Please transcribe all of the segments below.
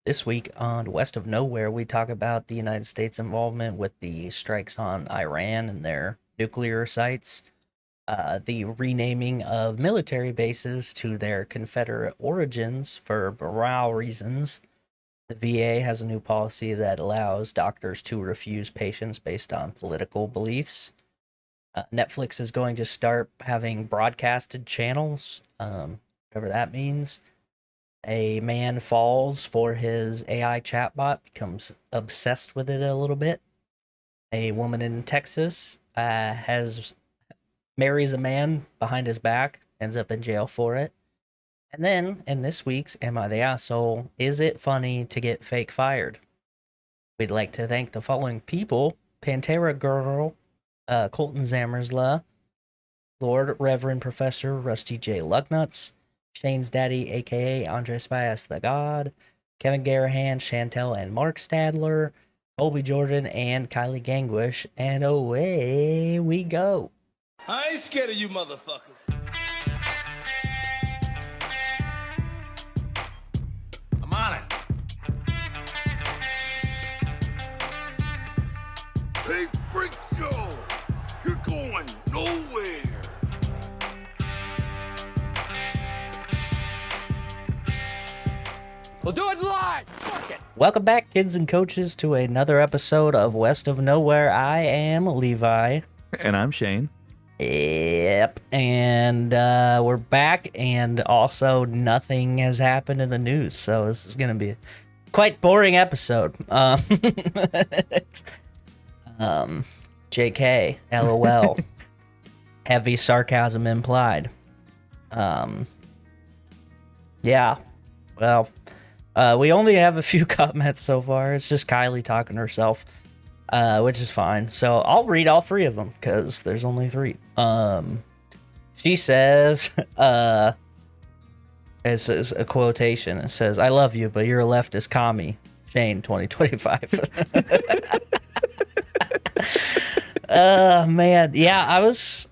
This week on West of Knowhere, we talk about the United States' involvement with the strikes on Iran and their nuclear sites, the renaming of military bases to their Confederate origins for morale reasons. The VA has a new policy that allows doctors to refuse patients based on political beliefs. Netflix is going to start having broadcasted channels, whatever that means. A man falls for his AI chatbot, becomes obsessed with it a little bit. A woman in Texas has marries a man behind his back, ends up in jail for it. And then in this week's Am I the Asshole? Is it funny to get fake fired? We'd like to thank the following people: Pantera Girl, Colton Zammersla, Lord Reverend Professor Rusty J. Lugnuts, Shane's daddy, aka Andres Valles the God, Kevin Garahan, Chantel and Mark Stadler, Colby Jordan, and Kylie Gangwish, and away we go. I ain't scared of you motherfuckers. I'm on it. Hey, freak show! You're going nowhere! We'll do it live! Fuck it! Welcome back, kids and coaches, to another episode of West of Knowhere. I am Levi. And I'm Shane. Yep, and we're back, and also nothing has happened in the news, so this is going to be a quite boring episode. JK, LOL, heavy sarcasm implied. Yeah, well, we only have a few comments so far. It's just Kylie talking to herself, which is fine. So I'll read all three of them because there's only three. She says, this is a quotation. It says, "I love you, but you're a leftist commie." Shane, 2025. Man. Yeah, I was...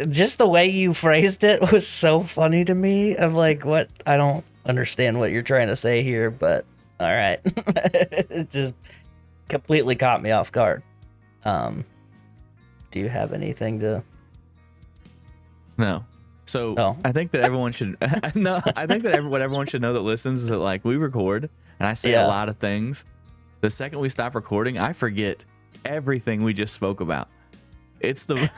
Just the way you phrased it was so funny to me. I'm like, what? I don't understand what you're trying to say here, but all right. It just completely caught me off guard. Do you have anything to... No. So Oh. I think that everyone should no, I think that what everyone should know that listens is that, like, we record and I say Yeah. a lot of things. The second we stop recording, I forget everything we just spoke about. It's the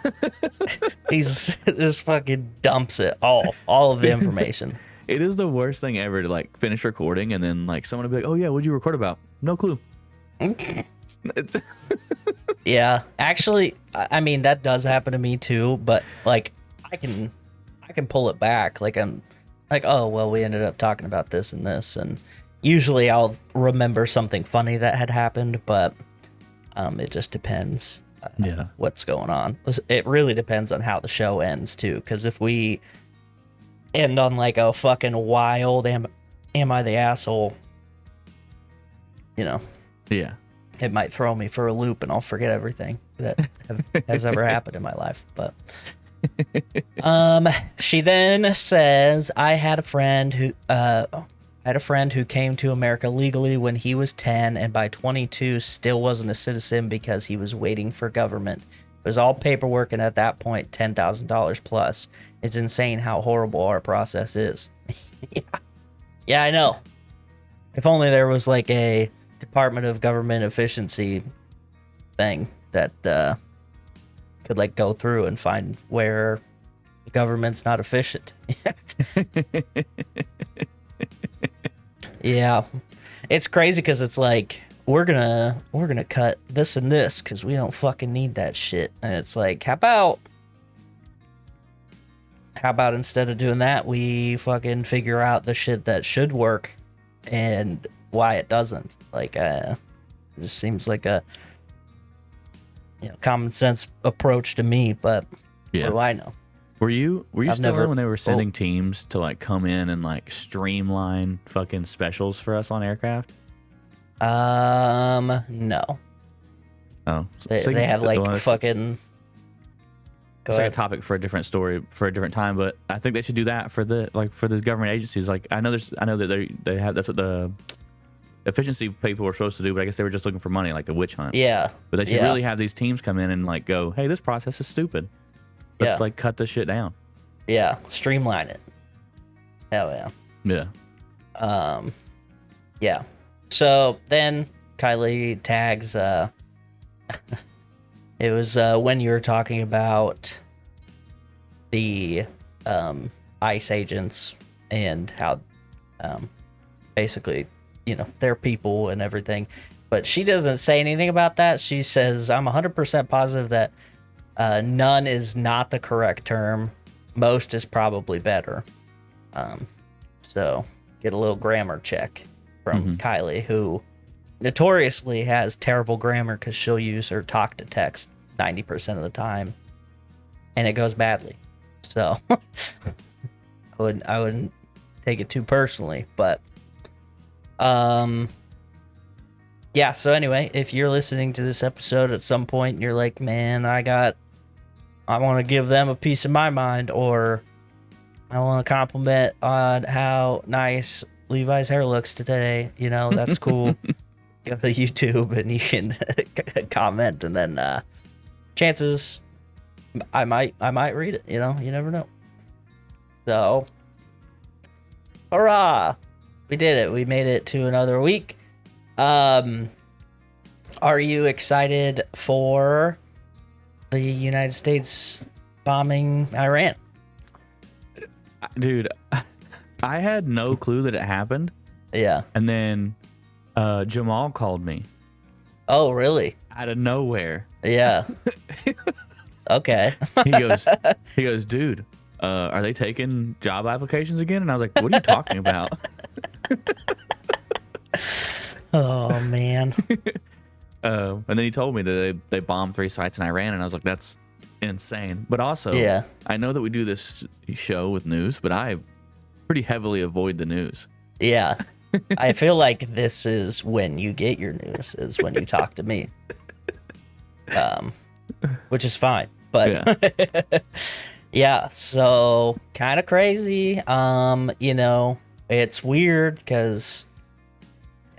He's just fucking dumps it all of the information. it is the worst thing ever to, like, finish recording and then, like, someone will be like, "Oh yeah, what'd you record about?" No clue. It's Yeah, actually, I mean, that does happen to me too, but like I can pull it back. Like, I'm like, oh well, we ended up talking about this and this, and usually I'll remember something funny that had happened, but it just depends. Yeah. What's going on? It really depends on how the show ends too, because if we end on like a fucking wild am I the asshole, you know, Yeah. it might throw me for a loop and I'll forget everything that has ever happened in my life. But she then says, I had a friend who came to America legally when he was 10 and by 22 still wasn't a citizen because he was waiting for government. It was all paperwork, and at that point $10,000 plus. It's insane how horrible our process is. Yeah, I know. If only there was like a Department of Government Efficiency thing that could like go through and find where the government's not efficient. Yeah, it's crazy because it's like we're gonna cut this and this because we don't fucking need that shit, and it's like how about instead of doing that we fucking figure out the shit that should work and why it doesn't. Like it just seems like a common sense approach to me, but Yeah. what do I know? Were you I've still never- there when they were sending teams to, like, come in and, like, streamline fucking specials for us on aircraft? No. Oh, They had like fucking. Go It's like ahead. a topic for a different story for a different time, but I think they should do that for the government agencies. Like, I know that they have, that's what the efficiency people were supposed to do, but I guess they were just looking for money, like a witch hunt. Yeah. But they should really have these teams come in and like go, hey, this process is stupid. Let's like cut this shit down. Yeah. Streamline it. Hell yeah. Yeah. Yeah. So then Kylie tags, it was when you were talking about the ICE agents and how basically, you know, they're people and everything. But she doesn't say anything about that. She says, I'm 100% positive that none is not the correct term. Most is probably better. So get a little grammar check from Kylie, who notoriously has terrible grammar because she'll use her talk to text 90% of the time, and it goes badly. So I wouldn't take it too personally, but yeah. So anyway, if you're listening to this episode at some point and you're like, man, I want to give them a piece of my mind, or I want to compliment on how nice Levi's hair looks today, you know, that's cool. Go to YouTube and you can comment, and then chances I might read it, you know, you never know. So hurrah, we did it. We made it to another week. Are you excited for the United States bombing Iran? Dude, I had no clue that it happened. Yeah. And then Jamal called me Oh, really? out of nowhere. Yeah. Okay. He goes, dude, are they taking job applications again? And I was like, what are you talking about? Oh, man. And then he told me that they bombed 3 sites in Iran, and I was like, that's insane. But also, Yeah. I know that we do this show with news, but I pretty heavily avoid the news. Yeah. I feel like this is when you get your news, is when you talk to me. Which is fine. But yeah, so kind of crazy. You know, it's weird because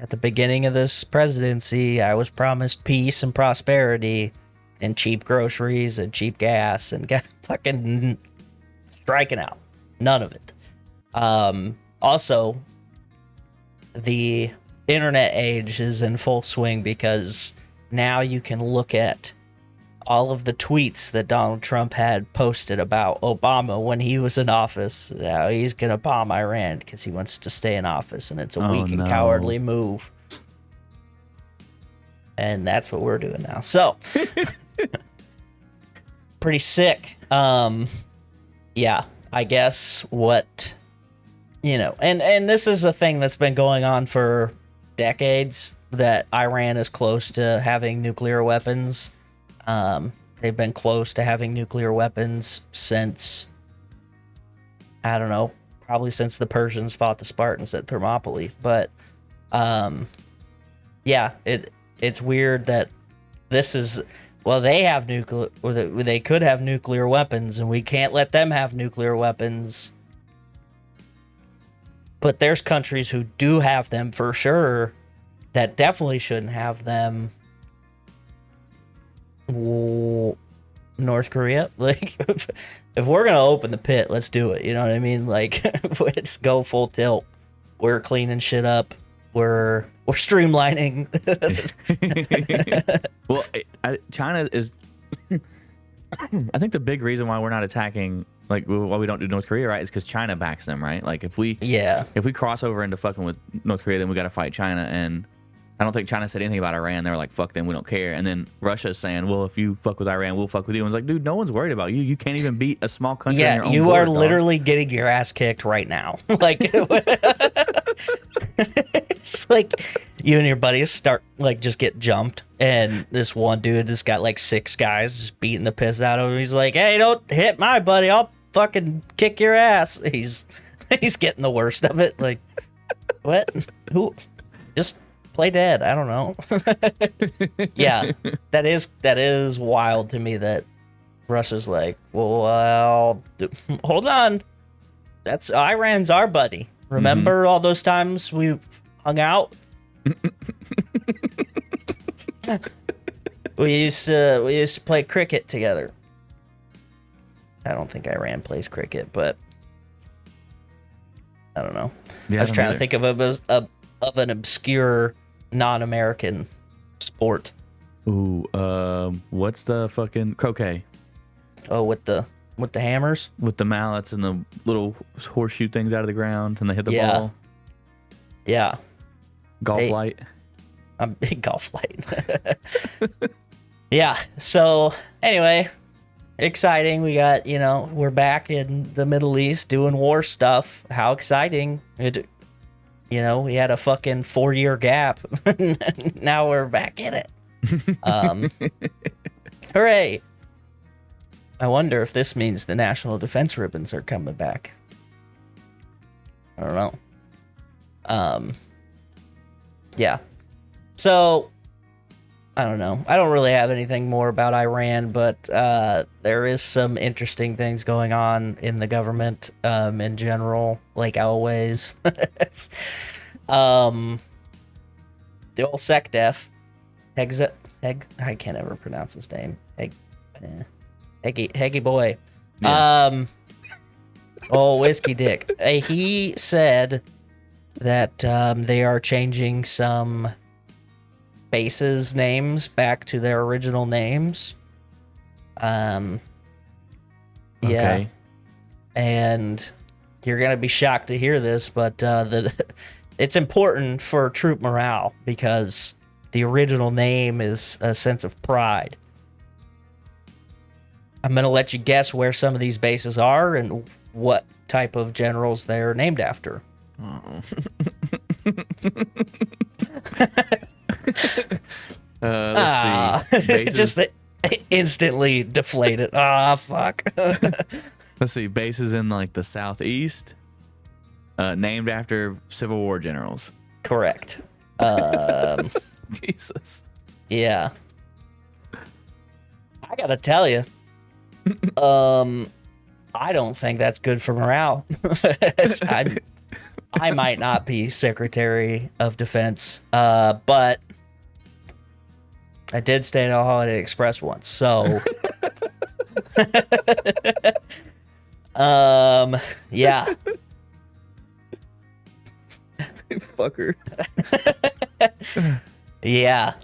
at the beginning of this presidency, I was promised peace and prosperity and cheap groceries and cheap gas, and got fucking striking out. None of it. Also, the internet age is in full swing because now you can look at all of the tweets that Donald Trump had posted about Obama when he was in office. He's going to bomb Iran because he wants to stay in office, and it's a weak and cowardly move. And that's what we're doing now. So, pretty sick. Yeah, I guess what, you know, and this is a thing that's been going on for decades, that Iran is close to having nuclear weapons. They've been close to having nuclear weapons since, I don't know, probably since the Persians fought the Spartans at Thermopylae. But yeah, it's weird that this is, well, they have nuclear, or they could have nuclear weapons, and we can't let them have nuclear weapons. But there's countries who do have them for sure that definitely shouldn't have them. North Korea, like, if we're gonna open the pit, let's do it. You know what I mean? Like, let's go full tilt. We're cleaning shit up. We're streamlining. Well, China is. I think the big reason why we're not attacking, like, why we don't do North Korea, right, is because China backs them, right? Like, if we cross over into fucking with North Korea, then we got to fight China. And I don't think China said anything about Iran. They were like, fuck them, we don't care. And then Russia's saying, well, if you fuck with Iran, we'll fuck with you. And it's like, dude, no one's worried about you. You can't even beat a small country. Yeah, in your own you board, are dog. literally getting your ass kicked right now. Like, it's like you and your buddies start, like, just get jumped, and this one dude just got like 6 guys just beating the piss out of him. He's like, hey, don't hit my buddy, I'll fucking kick your ass. He's getting the worst of it. Like, what? Who? Just play dead. I don't know. Yeah, that is wild to me that Russia's like, well, hold on, that's Iran's our buddy. Remember all those times we hung out We used to play cricket together. I don't think Iran plays cricket, but I don't know. Yeah, I was trying to think of an obscure non-American sport. Ooh, what's the fucking croquet? Oh, with the hammers? With the mallets and the little horseshoe things out of the ground and they hit the ball. Yeah. Golf light. I'm big golf light. Yeah. So anyway, exciting. We got, we're back in the Middle East doing war stuff. How exciting. We had a fucking 4-year gap. Now we're back in it. Hooray. I wonder if this means the national defense ribbons are coming back. I don't know. Yeah. So, I don't know. I don't really have anything more about Iran, but there is some interesting things going on in the government in general, like always. The old SecDef, I can't ever pronounce his name. Heggy boy. Yeah. Whiskey dick. He said that they are changing some bases names back to their original names. Yeah. Okay. And you're gonna be shocked to hear this, but it's important for troop morale because the original name is a sense of pride. I'm gonna let you guess where some of these bases are and what type of generals they're named after. Oh. Let's see. Bases. Just instantly deflated. Fuck. Let's see. Bases in like the southeast, named after Civil War generals. Correct. Jesus. Yeah. I gotta tell you, I don't think that's good for morale. I might not be Secretary of Defense, but I did stay at a Holiday Express once, so yeah. Fucker. Yeah.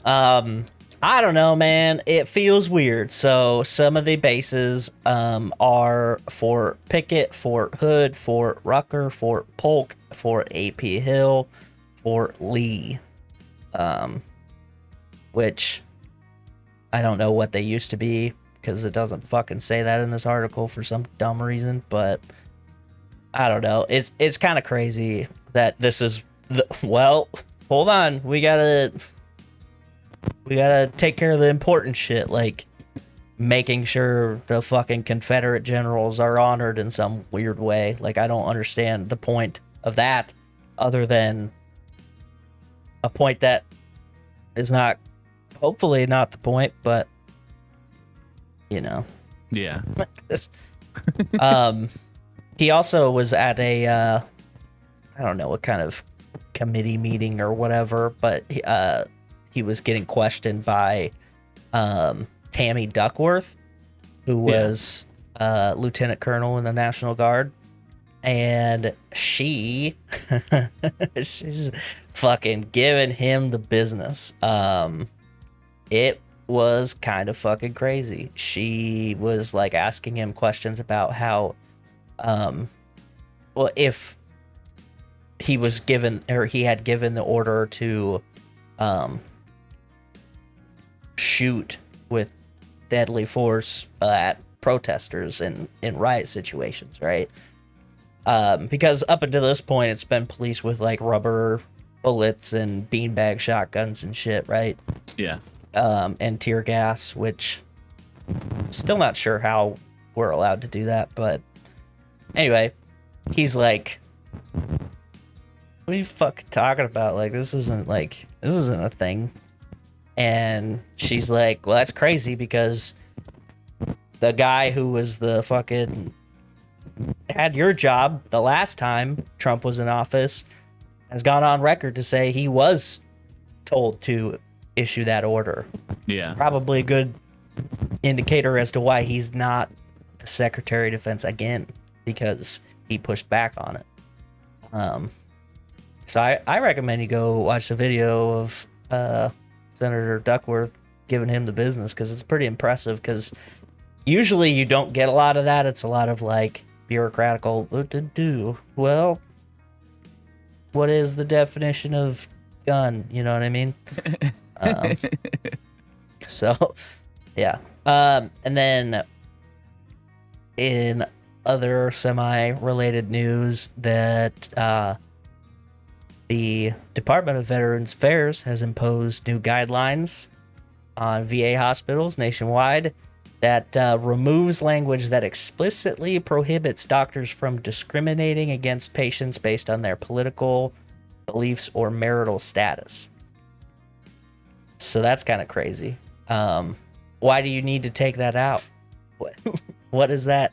I don't know, man. It feels weird. So some of the bases are for Pickett, Fort Hood, Fort Rucker, Fort Polk, Fort AP Hill, Fort Lee, which I don't know what they used to be because it doesn't fucking say that in this article for some dumb reason. But I don't know. It's kind of crazy that this is well. Hold on, we gotta take care of the important shit, like making sure the fucking Confederate generals are honored in some weird way. Like, I don't understand the point of that other than a point that is not, hopefully not the point, but Yeah. He also was at a, I don't know what kind of committee meeting or whatever, but he was getting questioned by Tammy Duckworth, who was lieutenant colonel in the National Guard, and she's fucking giving him the business. It was kind of fucking crazy. She was like asking him questions about how, well, if he was given, or he had given the order to shoot with deadly force at protesters in riot situations, right? Because up until this point, it's been police with like rubber bullets and beanbag shotguns and shit, right? Yeah. And tear gas, which still not sure how we're allowed to do that, but anyway, he's like, what are you fucking talking about? Like, this isn't a thing. And she's like, well, that's crazy because the guy who was the fucking had your job the last time Trump was in office has gone on record to say he was told to issue that order. Yeah. Probably a good indicator as to why he's not the Secretary of Defense again, because he pushed back on it. So I recommend you go watch the video of Senator Duckworth giving him the business, because it's pretty impressive, because usually you don't get a lot of that. It's a lot of like bureaucratical, well, what is the definition of gun? You know what I mean? So, yeah. And then in other semi-related news, that the Department of Veterans Affairs has imposed new guidelines on VA hospitals nationwide that removes language that explicitly prohibits doctors from discriminating against patients based on their political beliefs or marital status. So that's kind of crazy. Why do you need to take that out? What is that?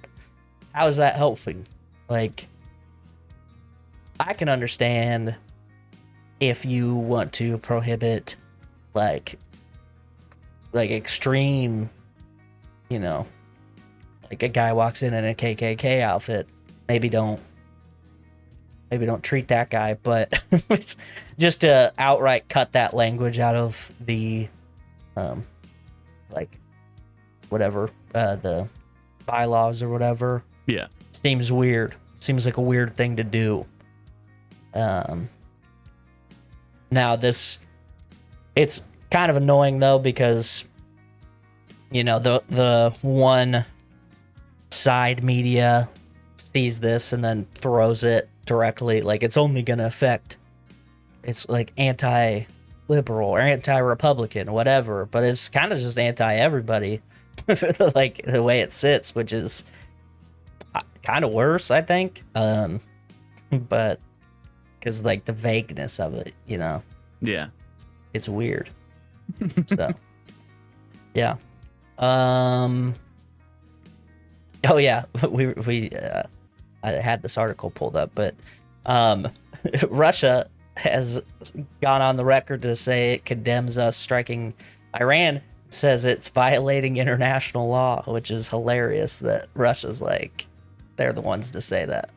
How is that helping? Like, I can understand if you want to prohibit like extreme, you know, like a guy walks in a KKK outfit, maybe don't treat that guy, but just to outright cut that language out of the like whatever the bylaws or whatever. Yeah. Seems weird. Seems like a weird thing to do. Now it's kind of annoying though, because you know the one side media sees this and then throws it directly, like it's only gonna affect, it's like anti-liberal or anti-Republican, whatever, but it's kind of just anti-everybody, like the way it sits, which is kind of worse, I think. But because like the vagueness of it, you know. Yeah. It's weird. So, yeah. Oh yeah, I had this article pulled up, but Russia has gone on the record to say it condemns us striking Iran. Says it's violating international law, which is hilarious that Russia's like, they're the ones to say that.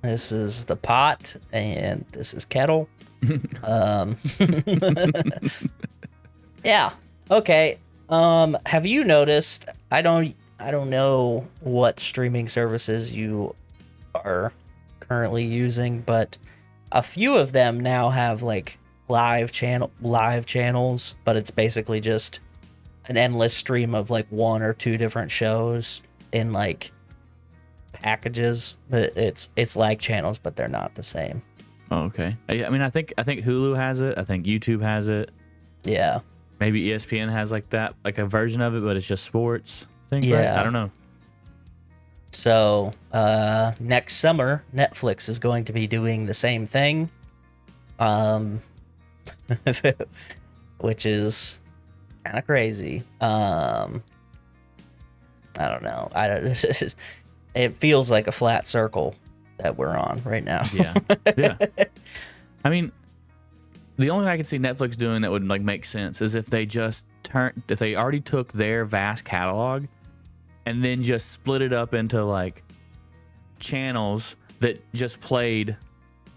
This is the pot and this is kettle. Yeah. Okay. Have you noticed, I don't know what streaming services you are currently using, but a few of them now have like live channels, but it's basically just an endless stream of like one or two different shows in like packages. It's like channels, but they're not the same. Oh, okay. I mean, I think Hulu has it. I think YouTube has it. Yeah. Maybe ESPN has like that, like a version of it, but it's just sports things. Yeah. Right? I don't know. So next summer, Netflix is going to be doing the same thing, which is kind of crazy. I don't know. It feels like a flat circle that we're on right now. Yeah. Yeah. I mean, the only thing I can see Netflix doing that would like make sense is if they just if they already took their vast catalog and then just split it up into like channels that just played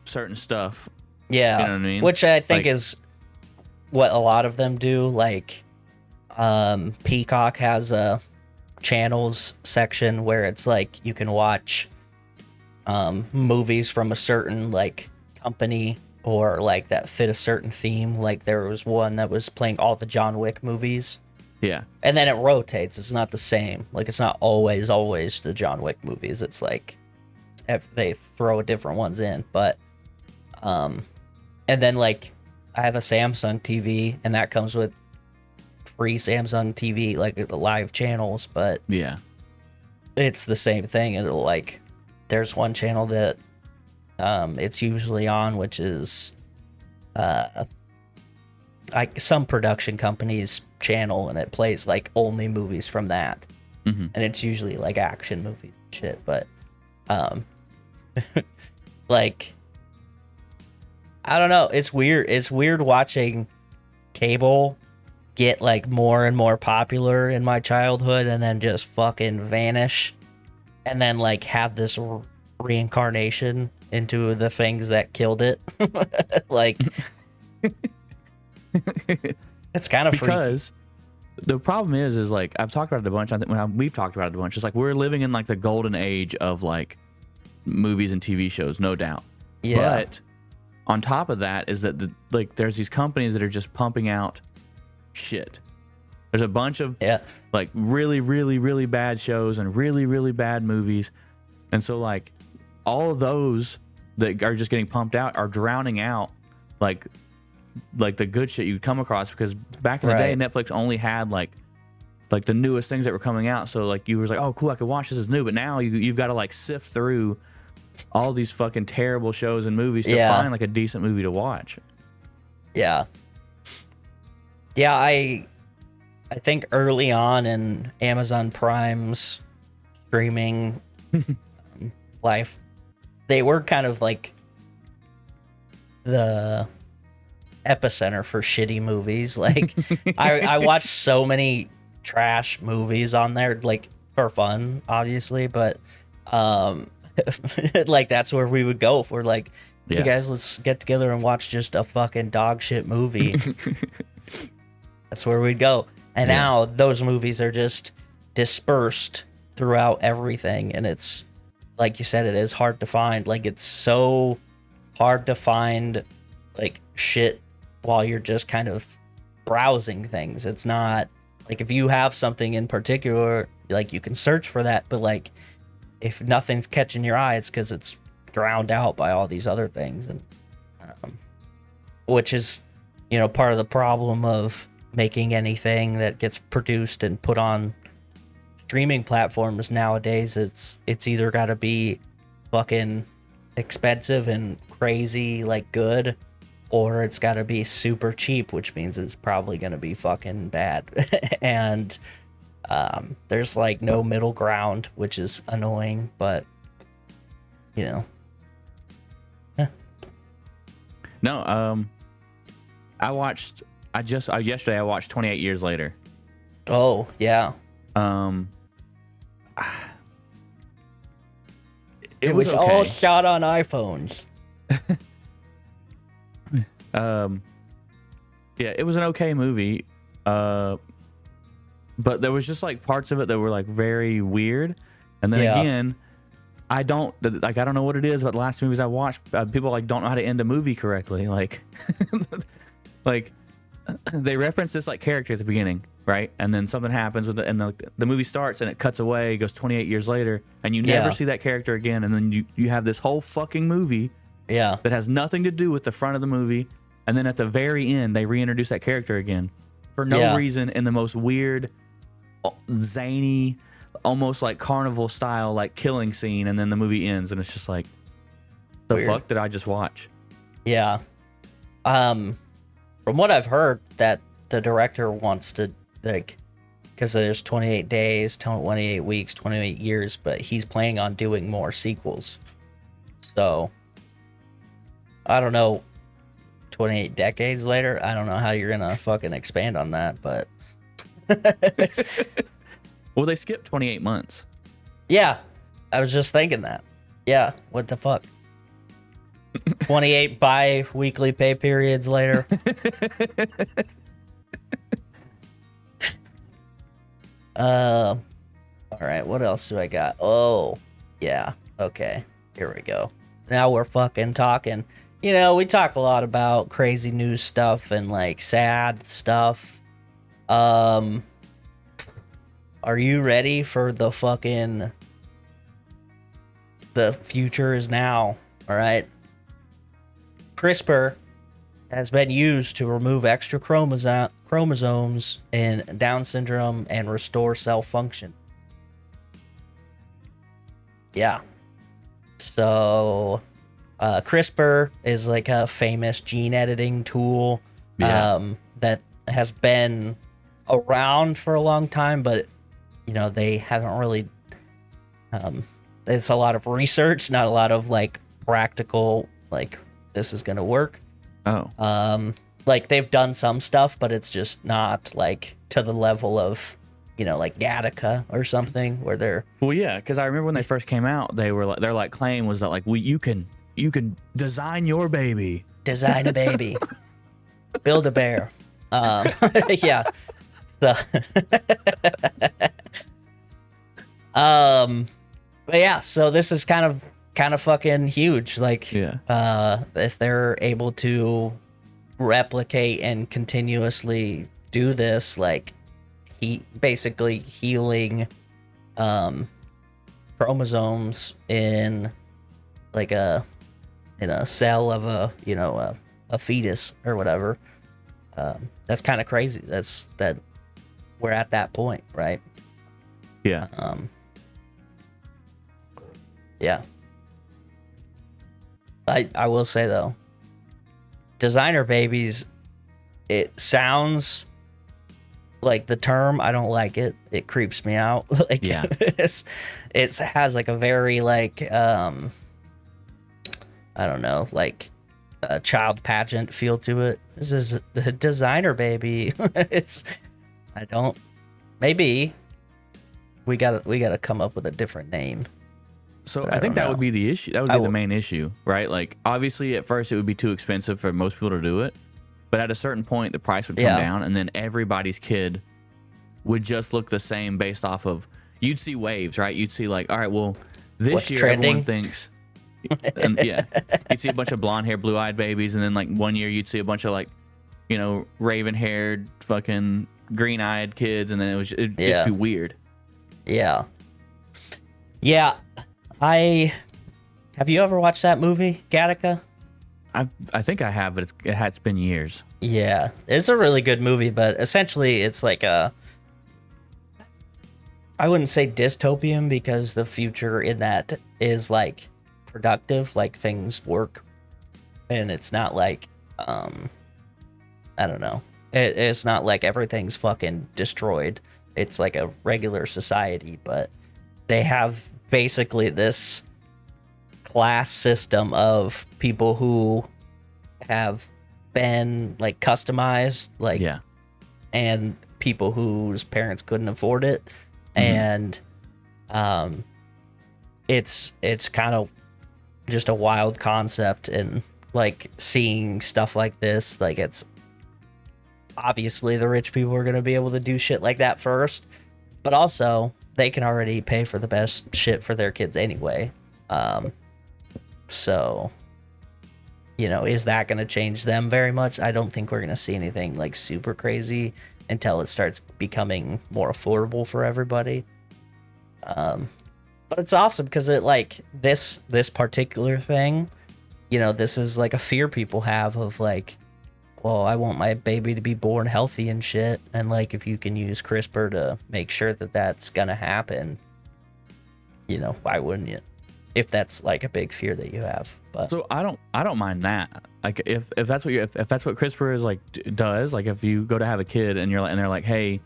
certain stuff. Yeah. You know what I mean? Which I think like, is what a lot of them do. Like, Peacock has a channels section where it's like you can watch movies from a certain like company or like that fit a certain theme. Like there was one that was playing all the John Wick movies. Yeah. And then it rotates. It's not the same. Like it's not always the John Wick movies. It's like they throw different ones in. But and then like I have a Samsung TV and that comes with free Samsung TV, like the live channels, but yeah, it's the same thing. It'll like there's one channel that it's usually on, which is like some production company's channel, and it plays like only movies from that. Mm-hmm. And it's usually like action movies and shit, but like I don't know. It's weird. It's weird watching cable get like more and more popular in my childhood and then just fucking vanish and then like have this reincarnation into the things that killed it. Like it's kind of because the problem is like I've talked about it a bunch. I think we've talked about it a bunch. It's like we're living in like the golden age of like movies and TV shows, no doubt. Yeah. But on top of that is that like there's these companies that are just pumping out shit. There's a bunch of like really, really, really bad shows and really, really bad movies, and so like all of those that are just getting pumped out are drowning out like the good shit you'd come across, because back in the day Netflix only had like the newest things that were coming out, so like you were like, oh cool, I could watch this, is new. But now you've got to like sift through all these fucking terrible shows and movies to find like a decent movie to watch. Yeah I think early on in Amazon Prime's streaming life, they were kind of like the epicenter for shitty movies. Like I watched so many trash movies on there, like for fun, obviously, but like that's where we would go if we're like, hey guys, let's get together and watch just a fucking dog shit movie. That's where we'd go. And now those movies are just dispersed throughout everything, and it's like you said, it is hard to find. Like it's so hard to find like shit while you're just kind of browsing things. It's not like if you have something in particular, like you can search for that, but like if nothing's catching your eye, it's because it's drowned out by all these other things, and which is, you know, part of the problem of making anything that gets produced and put on streaming platforms nowadays. It's either got to be fucking expensive and crazy like good, or it's got to be super cheap, which means it's probably going to be fucking bad. And there's like no middle ground, which is annoying, but you know. No, yesterday I watched 28 Years Later. Oh, yeah. It was okay. all shot on iPhones. Yeah, it was an okay movie. But there was just like parts of it that were like very weird. And then again, I don't know what it is about the last movies I watched. People like don't know how to end a movie correctly. Like, like they reference this like character at the beginning, right? And then something happens with it, and the movie starts and it cuts away, goes 28 years later, and you never see that character again. And then you have this whole fucking movie that has nothing to do with the front of the movie. And then at the very end, they reintroduce that character again for no reason in the most weird, zany, almost like carnival style, like killing scene. And then the movie ends, and it's just like, the fuck did I just watch? Yeah. From what I've heard, that the director wants to, like, because there's 28 days, 28 weeks, 28 years, but he's planning on doing more sequels. So, I don't know, 28 decades later, I don't know how you're going to fucking expand on that, but... Well, they skipped 28 months. Yeah, I was just thinking that. Yeah, what the fuck? 28 bi-weekly pay periods later. All right, what else do I got? Oh, yeah. Okay, here we go. Now we're fucking talking. You know, we talk a lot about crazy news stuff and like sad stuff. Are you ready for the fucking... The future is now, all right? CRISPR has been used to remove extra chromosomes in Down syndrome and restore cell function. Yeah. So, CRISPR is like a famous gene editing tool that has been around for a long time, but, you know, they haven't really... it's a lot of research, not a lot of, like, practical, like... this is going to work. Oh. Like they've done some stuff, but it's just not like to the level of, like Gattaca or something where they're. Well, yeah, because I remember when they first came out, their like claim was that like you can design your baby. Design a baby. Build a bear. Yeah. So, but yeah, so this is kind of fucking huge. Like, if they're able to replicate and continuously do this, like basically healing chromosomes in like in a cell of a fetus or whatever. That's kind of crazy. That we're at that point, right? Yeah. Yeah. I will say though, designer babies, it sounds like the term, I don't like it. It creeps me out. Like, yeah. it has like a very like I don't know, like a child pageant feel to it. This is a designer baby. Maybe we gotta come up with a different name. So I think that would be the issue. That would be the main issue, right? Like, obviously, at first it would be too expensive for most people to do it, but at a certain point, the price would come down, and then everybody's kid would just look the same based off of. You'd see waves, right? You'd see like, all right, well, this year trending? everyone thinks, and yeah, you'd see a bunch of blonde hair, blue eyed babies, and then like one year you'd see a bunch of like, raven haired, fucking green eyed kids, and then it'd just be weird. Yeah. Yeah. Have you ever watched that movie, Gattaca? I think I have, but it's been years. Yeah, it's a really good movie, but essentially it's like I wouldn't say dystopian because the future in that is like productive, like things work, and it's not like I don't know. It's not like everything's fucking destroyed. It's like a regular society, but they have basically this class system of people who have been like customized, like, and people whose parents couldn't afford it. And it's kind of just a wild concept, and like seeing stuff like this, like it's obviously the rich people are going to be able to do shit like that first, but also they can already pay for the best shit for their kids anyway. So, is that going to change them very much? I don't think we're going to see anything like super crazy until it starts becoming more affordable for everybody. But it's awesome because it like this particular thing, this is like a fear people have of like, well, I want my baby to be born healthy and shit. And like, if you can use CRISPR to make sure that that's going to happen, why wouldn't you? If that's like a big fear that you have. But so I don't mind that. Like if that's what if that's what CRISPR is like does, like if you go to have a kid and they're like, hey,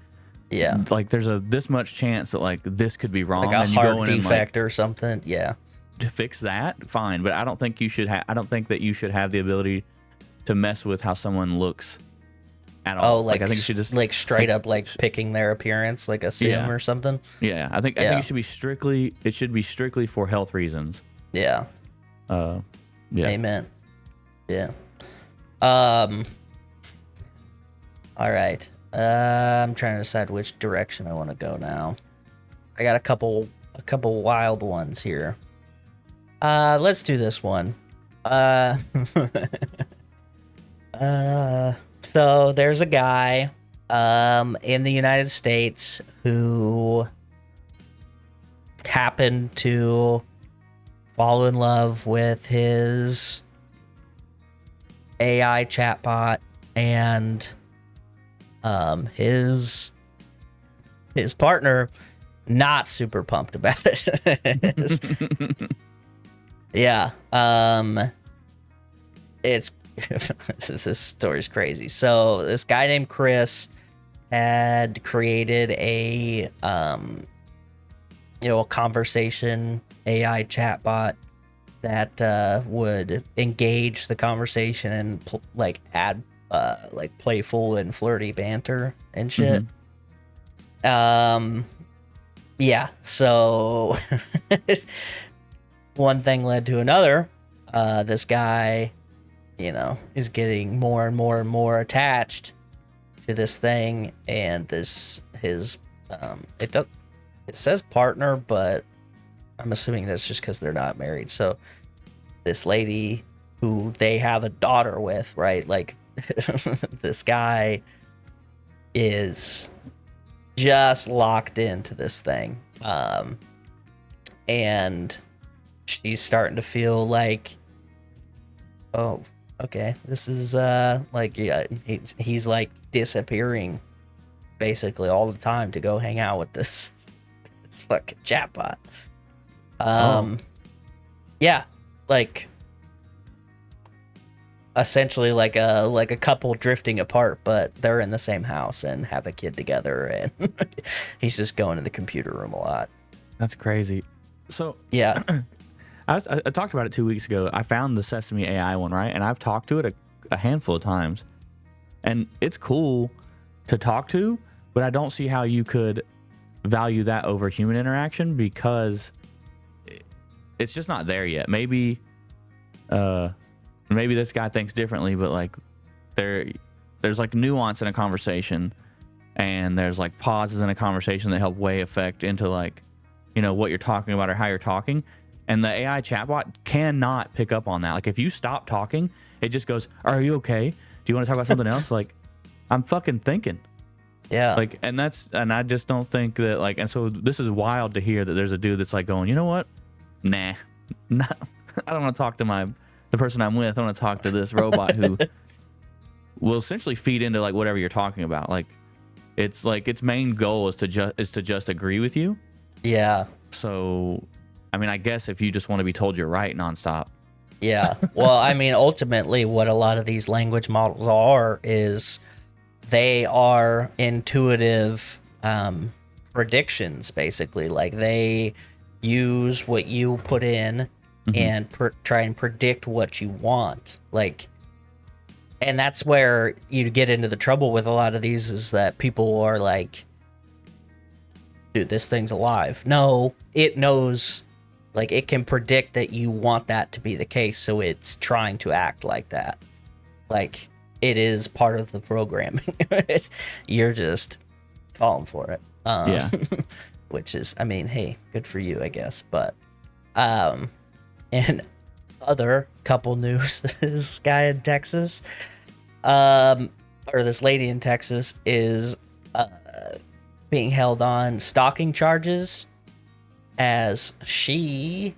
like there's this much chance that like this could be wrong, like a and you heart go in defect and, like, or something. Yeah. To fix that, fine, but I don't think you should I don't think that you should have the ability to mess with how someone looks at all. Oh, like I think you should just like straight up like picking their appearance, like a sim or something. Yeah, I think it should be strictly for health reasons. Yeah. Yeah. Amen. Yeah. All right. I'm trying to decide which direction I want to go now. I got a couple wild ones here. Let's do this one. So there's a guy in the United States who happened to fall in love with his AI chatbot, and his partner not super pumped about it. Yeah. It's this story's crazy. So this guy named Chris had created a a conversation AI chatbot that would engage the conversation and like add like playful and flirty banter and shit. Yeah, so one thing led to another. This guy, is getting more and more and more attached to this thing, and his it says partner, but I'm assuming that's just because they're not married. So this lady who they have a daughter with, right? Like this guy is just locked into this thing. And she's starting to feel like, oh, okay, this is like, yeah, he's like disappearing basically all the time to go hang out with this fucking chatbot. Yeah, like essentially like a couple drifting apart, but they're in the same house and have a kid together, and he's just going to the computer room a lot. That's crazy. So yeah, I talked about it 2 weeks ago. I found the Sesame AI one, right? And I've talked to it a handful of times, and it's cool to talk to, but I don't see how you could value that over human interaction because it's just not there yet. Maybe this guy thinks differently, but like there's like nuance in a conversation, and there's like pauses in a conversation that help weigh effect into like, what you're talking about or how you're talking. And the AI chatbot cannot pick up on that. Like if you stop talking, it just goes, "Are you okay? Do you want to talk about something else?" Like, I'm fucking thinking. Yeah. Like, and I just don't think that like, and so this is wild to hear that there's a dude that's like going, you know what? Nah, I don't want to talk to the person I'm with. I want to talk to this robot who will essentially feed into like whatever you're talking about. Like, it's like its main goal is to just agree with you. Yeah. So, I mean, I guess if you just want to be told you're right nonstop. Yeah. Well, I mean, ultimately, what a lot of these language models are is they are intuitive predictions, basically. Like they use what you put in and try and predict what you want. Like, and that's where you get into the trouble with a lot of these, is that people are like, dude, this thing's alive. No, it knows, like it can predict that you want that to be the case, so it's trying to act like that. Like it is part of the programming. You're just falling for it. Yeah. Which is, I mean, hey, good for you, I guess. But and other couple news, this guy in Texas, or this lady in Texas is being held on stalking charges as she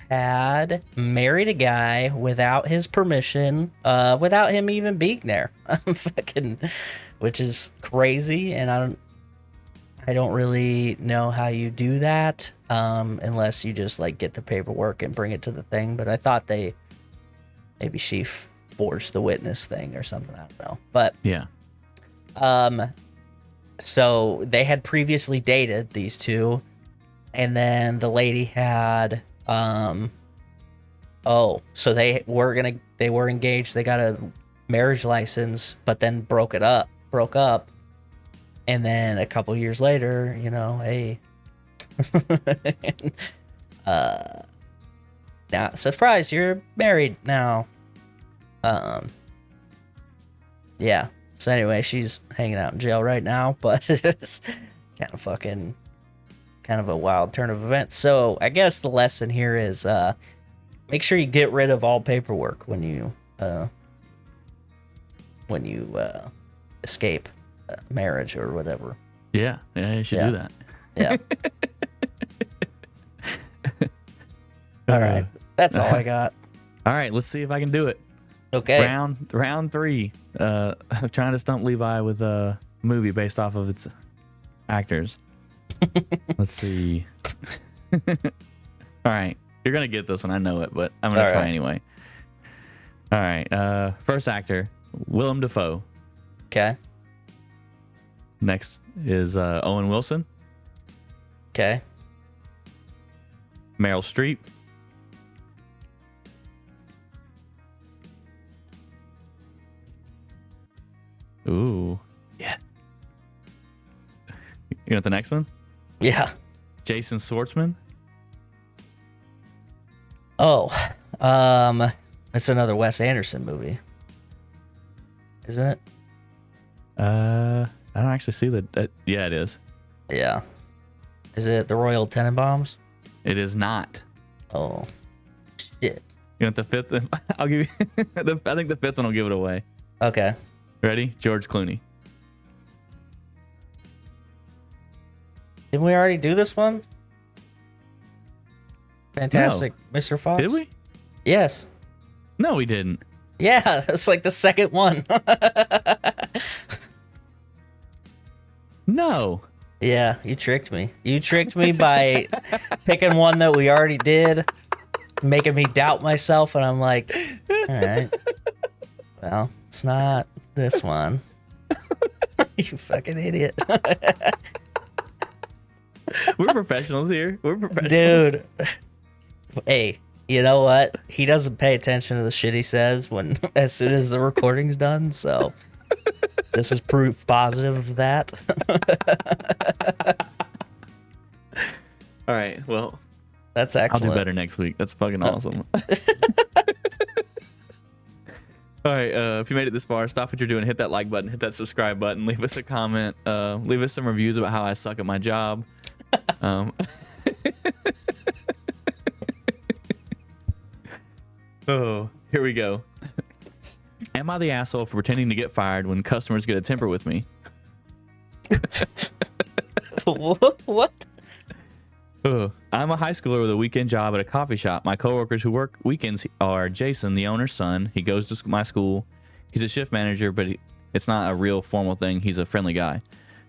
had married a guy without his permission, without him even being there. Which is crazy, and I don't really know how you do that, unless you just like get the paperwork and bring it to the thing. But I thought maybe she forged the witness thing or something. I don't know. But yeah. So they had previously dated, these two, and then the lady had so they were engaged, they got a marriage license, but then broke up, and then a couple years later, hey, now surprise, you're married now. Yeah. So anyway, she's hanging out in jail right now, but it's kind of a wild turn of events. So I guess the lesson here is make sure you get rid of all paperwork when you escape marriage or whatever. Yeah, you should do that. Yeah. All right, that's all I got. All right, let's see if I can do it. Okay. Round 3. I'm trying to stump Levi with a movie based off of its actors. Let's see. All right, you're gonna get this one. I know it, but I'm gonna try anyway. All right. First actor, Willem Dafoe. Okay. Next is Owen Wilson. Okay. Meryl Streep. Ooh. Yeah. You want the next one? Yeah. Jason Schwartzman. Oh, it's another Wes Anderson movie, isn't it? I don't actually see that. Yeah, it is. Yeah. Is it The Royal Tenenbaums? It is not. Oh, shit. You want the fifth? I'll give you. I think the fifth one will give it away. Okay. Ready? George Clooney. Didn't we already do this one? Fantastic, Mr. Fox. Did we? Yes. No, we didn't. Yeah, it's like the second one. No. Yeah, you tricked me. You tricked me by picking one that we already did, making me doubt myself, and I'm like, all right, well, it's not this one. You fucking idiot. We're professionals here. We're professionals. Dude. Hey, you know what? He doesn't pay attention to the shit he says as soon as the recording's done, so this is proof positive of that. All right. Well, that's excellent. I'll do better next week. That's fucking awesome. All right. If you made it this far, stop what you're doing. Hit that like button. Hit that subscribe button. Leave us a comment. Leave us some reviews about how I suck at my job. Oh, here we go. Am I the asshole for pretending to get fired when customers get a temper with me? What? I'm a high schooler with a weekend job at a coffee shop. My coworkers who work weekends are Jason, the owner's son. He goes to my school. He's a shift manager, but it's not a real formal thing. He's a friendly guy.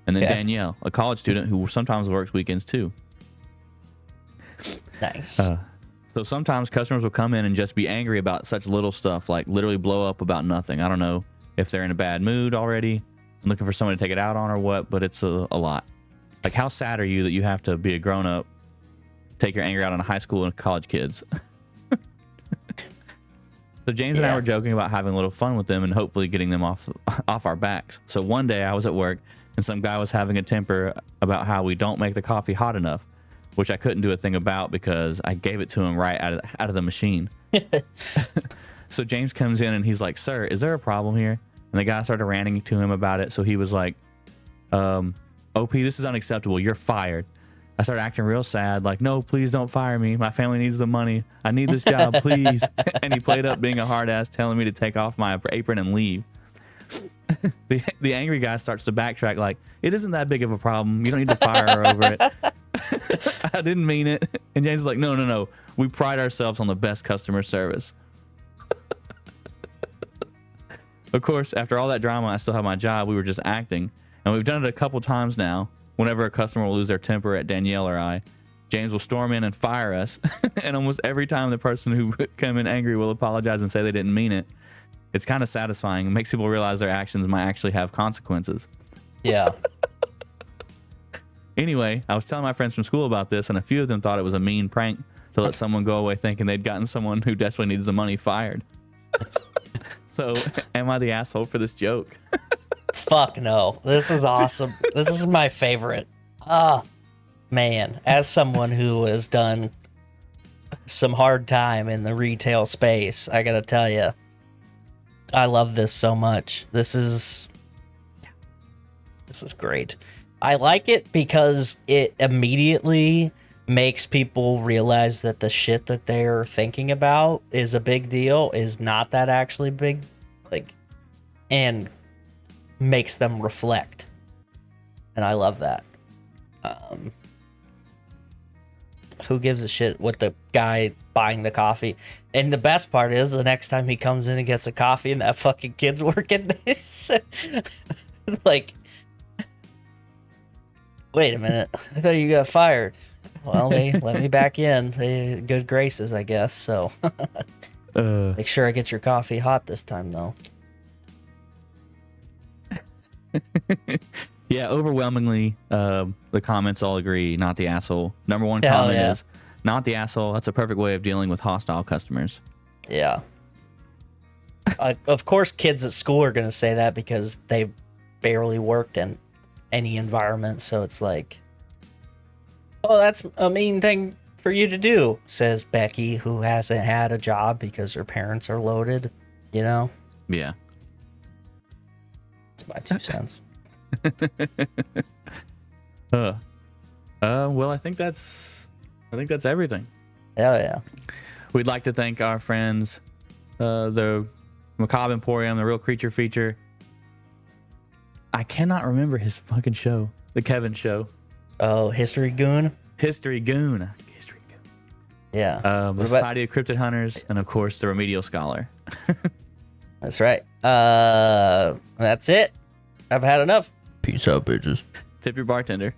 And then Danielle, a college student who sometimes works weekends too. Nice. So sometimes customers will come in and just be angry about such little stuff, like literally blow up about nothing. I don't know if they're in a bad mood already and looking for someone to take it out on or what, but it's a lot. Like, how sad are you that you have to be a grown-up, take your anger out on high school and college kids? So James and I were joking about having a little fun with them and hopefully getting them off our backs. So one day I was at work and some guy was having a temper about how we don't make the coffee hot enough, which I couldn't do a thing about because I gave it to him right out of the machine. So James comes in and he's like, "Sir, is there a problem here?" And the guy started ranting to him about it. So he was like, "OP, this is unacceptable. You're fired." I started acting real sad, like, "No, please don't fire me. My family needs the money. I need this job, please." And he played up being a hard ass, telling me to take off my apron and leave. The angry guy starts to backtrack, like, "It isn't that big of a problem. You don't need to fire her over it." I didn't mean it. And James is like, no. We pride ourselves on the best customer service. Of course, after all that drama, I still have my job. We were just acting. And we've done it a couple times now. Whenever a customer will lose their temper at Danielle or I, James will storm in and fire us. And almost every time the person who come in angry will apologize and say they didn't mean it. It's kind of satisfying. It makes people realize their actions might actually have consequences. Yeah. Anyway, I was telling my friends from school about this, and a few of them thought it was a mean prank to let someone go away thinking they'd gotten someone who desperately needs the money fired. So, am I the asshole for this joke? Fuck no. This is awesome. This is my favorite. Ah, man. As someone who has done some hard time in the retail space, I gotta tell you, I love this so much. This is great. I like it because it immediately makes people realize that the shit that they're thinking about is a big deal, is not that actually big, like, and makes them reflect. And I love that. Who gives a shit what the guy buying the coffee? And the best part is the next time he comes in and gets a coffee and that fucking kid's working, like, wait a minute, I thought you got fired. Well, they let me back in. They good graces, I guess. So make sure I get your coffee hot this time, though. Yeah, overwhelmingly, the comments all agree, not the asshole. Number one Hell comment yeah. is, not the asshole. That's a perfect way of dealing with hostile customers. Yeah. Of course, kids at school are going to say that because they barely worked in any environment, so it's like, oh, that's a mean thing for you to do, says Becky, who hasn't had a job because her parents are loaded, you know? Yeah. That's my 2 cents. Well, I think that's everything. Hell yeah. We'd like to thank our friends, the Macabre Emporium, the Real Creature Feature. I cannot remember his fucking show, the Kevin Show. Oh, History Goon. Yeah. The Society of Cryptid Hunters, and of course the Remedial Scholar. That's right. That's it. I've had enough. Peace out, bitches. Tip your bartender.